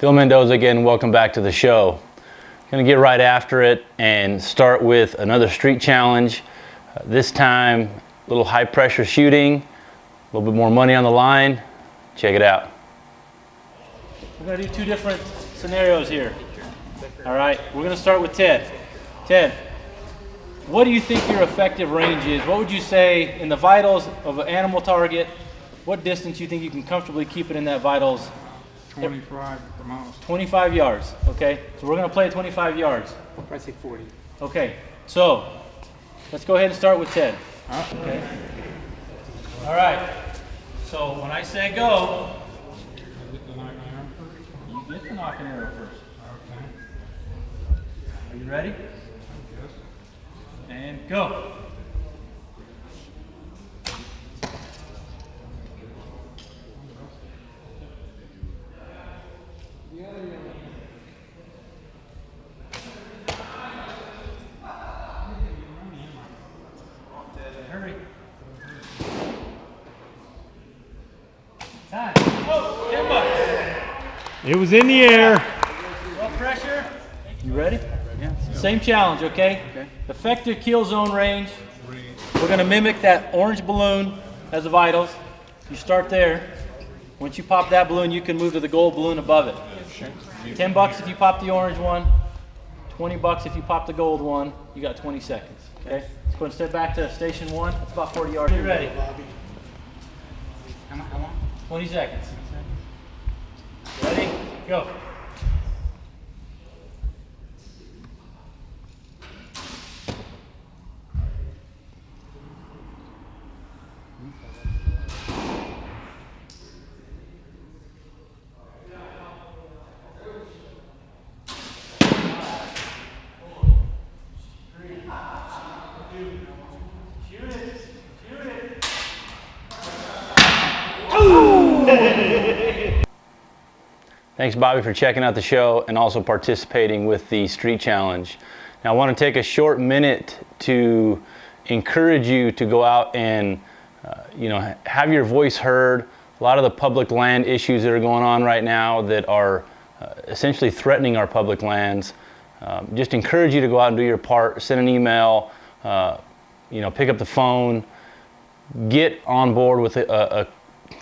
Phil Mendoza again, welcome back to the show. Gonna get right after it and start with another street challenge. This time, a little high pressure shooting, a little bit more money on the line. Check it out. We're gonna do two different scenarios here. All right, we're gonna start with Ted. Ted, what do you think your effective range is? What would you say in the vitals of an animal target? What distance you think you can comfortably keep it in that vitals? 25 at the most. 25 yards, okay? So we're gonna play 25 yards. I say 40. Okay, so let's go ahead and start with Ted. Okay. All right, so when I say go, you get the knock and arrow first. Okay. Are you ready? Yes. And go. Hurry. Time. Oh, 10 bucks. It was in the air. No pressure. You ready? Yeah. Same challenge, okay? Effective kill zone range. We're gonna mimic that orange balloon as the vitals. You start there. Once you pop that balloon, you can move to the gold balloon above it. 10 bucks if you pop the orange one. 20 bucks if you pop the gold one. You got 20 seconds, okay? Let's go and step back to station one. That's about 40 yards. Are you ready? How long? 20 seconds. Ready? Go. Thanks, Bobby, for checking out the show and also participating with the street challenge. Now, I want to take a short minute to encourage you to go out and have your voice heard. A lot of the public land issues that are going on right now that are essentially threatening our public lands. Just encourage you to go out and do your part. Send an email, pick up the phone, get on board with a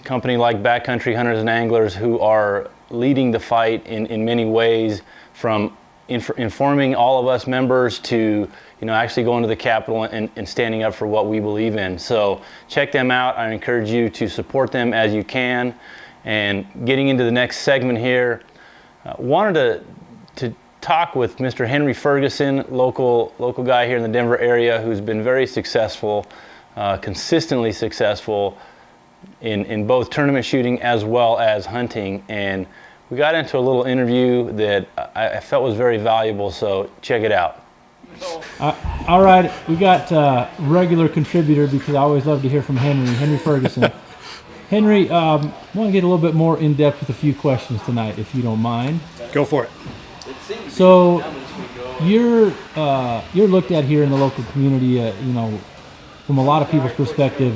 company like Backcountry Hunters and Anglers, who are leading the fight in many ways, from informing all of us members to actually going to the Capitol and standing up for what we believe in. So check them out. I encourage you to support them as you can. And getting into the next segment here, wanted to talk with Mr. Henry Ferguson, local guy here in the Denver area, who's been very successful, consistently successful in both tournament shooting as well as hunting. And we got into a little interview that I felt was very valuable, so check it out. All right, we got regular contributor, because I always love to hear from Henry Ferguson. Henry, I want to get a little bit more in depth with a few questions tonight, if you don't mind. Go for it. So you're looked at here in the local community, from a lot of people's perspective.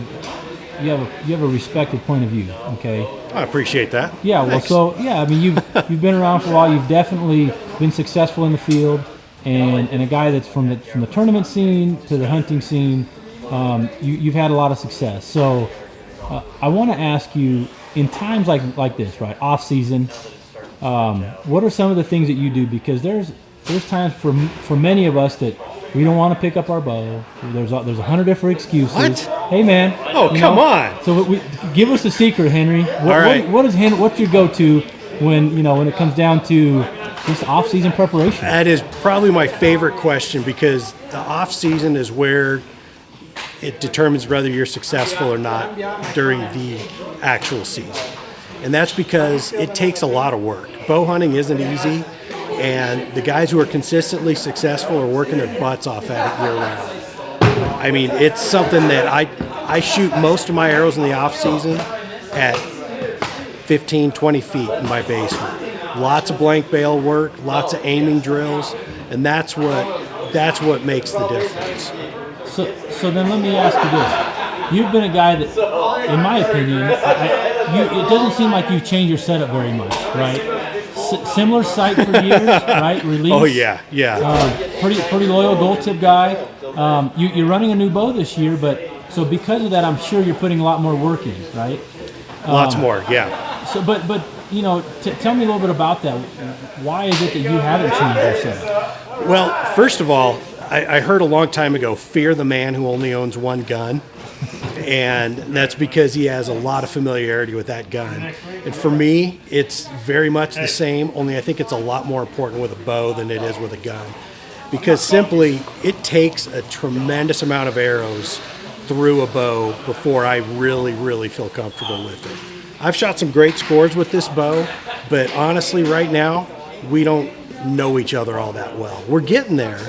You have a respected point of view, okay? I appreciate that. Yeah, well, Thanks. so yeah, I mean, you've been around for a while. You've definitely been successful in the field, and a guy that's from the tournament scene to the hunting scene. You've had a lot of success. So I want to ask you, in times like this, right, off season, what are some of the things that you do? Because there's times for many of us that we don't want to pick up our bow. There's 100 different excuses. What? Hey, man. Oh, come on. So give us the secret, Henry. All right. What's your go-to when it comes down to this off-season preparation? That is probably my favorite question, because the off season is where it determines whether you're successful or not during the actual season. And that's because it takes a lot of work. Bow hunting isn't easy, and the guys who are consistently successful are working their butts off at it year-round. I mean, it's something that I shoot most of my arrows in the off-season at 15, 20 feet in my basement. Lots of blank bale work, lots of aiming drills, and that's what makes the difference. So then let me ask you this. You've been a guy that, in my opinion, it doesn't seem like you've changed your setup very much, right? Similar sight for years, right? Release. Oh yeah, yeah. Pretty loyal gold tip guy. You're running a new bow this year, but so because of that, I'm sure you're putting a lot more work in, right? Lots more, yeah. So, but you know, tell me a little bit about that. Why is it that you haven't changed your setup? Well, first of all, I heard a long time ago, fear the man who only owns one gun. And that's because he has a lot of familiarity with that gun. And for me, it's very much the same, only I think it's a lot more important with a bow than it is with a gun. Because simply, it takes a tremendous amount of arrows through a bow before I really, really feel comfortable with it. I've shot some great scores with this bow, but honestly, right now, we don't know each other all that well. We're getting there.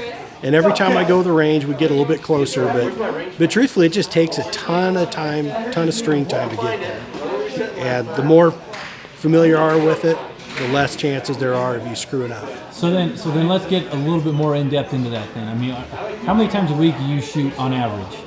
And every time I go to the range, we get a little bit closer, but truthfully, it just takes a ton of time, ton of string time to get there. And the more familiar you are with it, the less chances there are of you screwing up. So then let's get a little bit more in depth into that then. I mean, how many times a week do you shoot on average?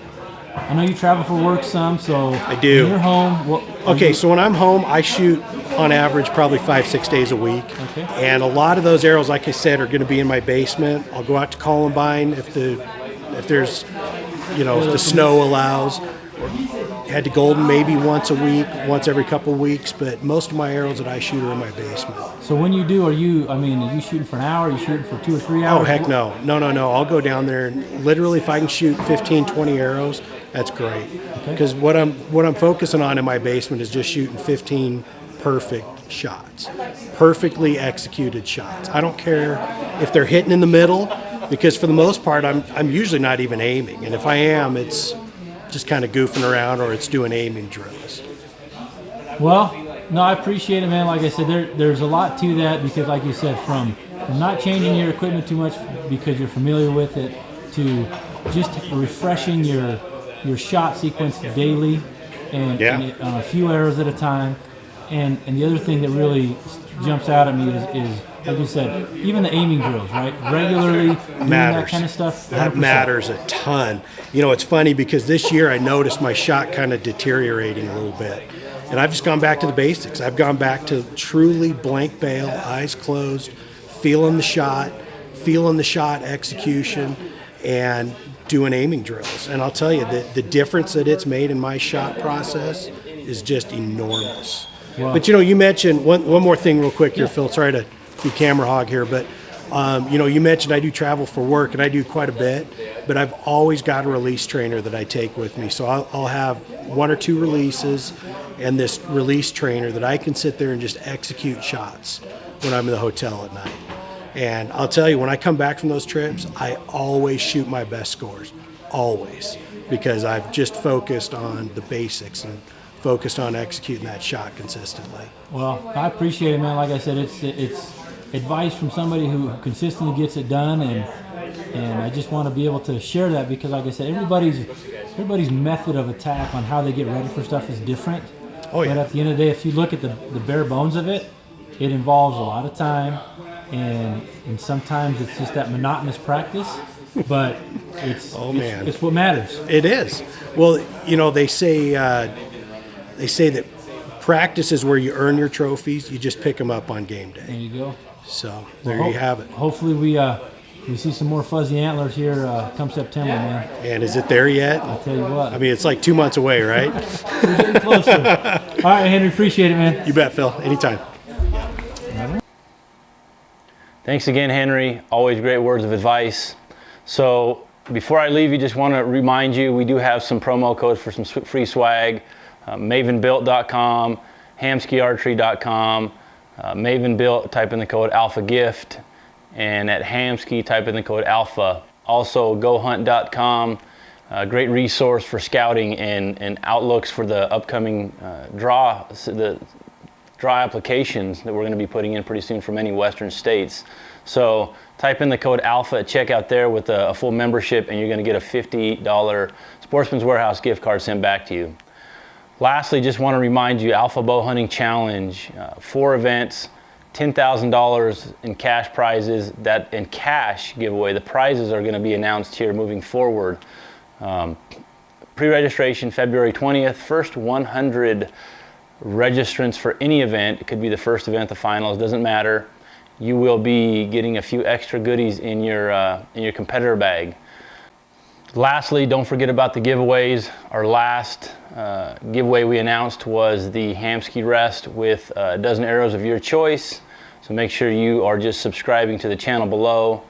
I know you travel for work some, so I do. When you're home. So when I'm home, I shoot on average probably 5-6 days a week. Okay. And a lot of those arrows, like I said, are going to be in my basement. I'll go out to Columbine if there's, if the snow allows. Or head to Golden maybe once a week, once every couple of weeks. But most of my arrows that I shoot are in my basement. So when you do, are you shooting for an hour? Are you shooting for 2 or 3 hours? Oh, heck no. No. I'll go down there and literally if I can shoot 15, 20 arrows, that's great. Because what I'm focusing on in my basement is just shooting 15 perfect shots, perfectly executed shots. I don't care if they're hitting in the middle, because for the most part, I'm usually not even aiming. And if I am, it's just kind of goofing around or it's doing aiming drills. Well, no, I appreciate it, man. Like I said, there's a lot to that because, like you said, from not changing your equipment too much because you're familiar with it to just refreshing your shot sequence daily and on a few arrows at a time. And the other thing that really jumps out at me is like you said, even the aiming drills, right? Regularly doing that kind of stuff. 100%. That matters a ton. It's funny because this year I noticed my shot kind of deteriorating a little bit. And I've just gone back to the basics. I've gone back to truly blank bail, eyes closed, feeling the shot execution, and doing aiming drills. And I'll tell you, the difference that it's made in my shot process is just enormous. Wow. But you mentioned one more thing real quick here, Phil. Sorry to be camera hog here, but you mentioned I do travel for work, and I do quite a bit, but I've always got a release trainer that I take with me. So I'll have 1 or 2 releases and this release trainer that I can sit there and just execute shots when I'm in the hotel at night. And I'll tell you, when I come back from those trips, I always shoot my best scores, always, because I've just focused on the basics and focused on executing that shot consistently. Well, I appreciate it, man. Like I said, it's advice from somebody who consistently gets it done, and I just want to be able to share that because, like I said, everybody's method of attack on how they get ready for stuff is different. Oh yeah. But at the end of the day, if you look at the bare bones of it, it involves a lot of time, and sometimes it's just that monotonous practice. But it's what matters. It is. Well, they say that practice is where you earn your trophies. You just pick them up on game day. There you go. So there you have it. Hopefully we see some more fuzzy antlers here come September, man. And is it there yet? I'll tell you what. I mean, it's like 2 months away, right? We're getting closer. All right, Henry, appreciate it, man. You bet, Phil. Anytime. Thanks again, Henry. Always great words of advice. So before I leave you, just want to remind you, we do have some promo codes for some free swag. Mavenbuilt.com, hamskyarchery.com, Mavenbuilt, type in the code Alpha Gift, and at Hamsky, type in the code Alpha. Also, gohunt.com, great resource for scouting and outlooks for the upcoming draw applications that we're going to be putting in pretty soon for many western states. So type in the code Alpha at checkout there with a full membership, and you're going to get a $50 Sportsman's Warehouse gift card sent back to you. Lastly, just want to remind you, Alpha Bowhunting Challenge, 4 events, $10,000 in cash prizes, that in cash giveaway. The prizes are going to be announced here moving forward. Pre-registration February 20th, first 100 registrants for any event. It could be the first event, the finals, doesn't matter. you will be getting a few extra goodies in your competitor bag. Lastly, don't forget about the giveaways. Our last giveaway we announced was the Hamskea Rest with a dozen arrows of your choice. So make sure you are just subscribing to the channel below.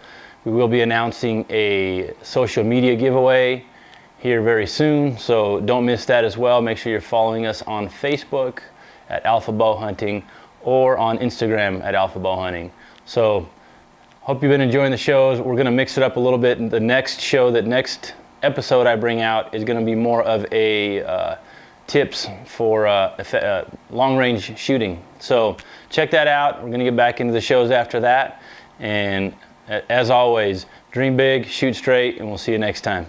We will be announcing a social media giveaway here very soon, so don't miss that as well. Make sure you're following us on Facebook at Alpha Bowhunting or on Instagram at Alpha Bowhunting. So hope you've been enjoying the shows. We're gonna mix it up a little bit. The next episode I bring out is gonna be more of a tips for long range shooting. So check that out. We're gonna get back into the shows after that. And as always, dream big, shoot straight, and we'll see you next time.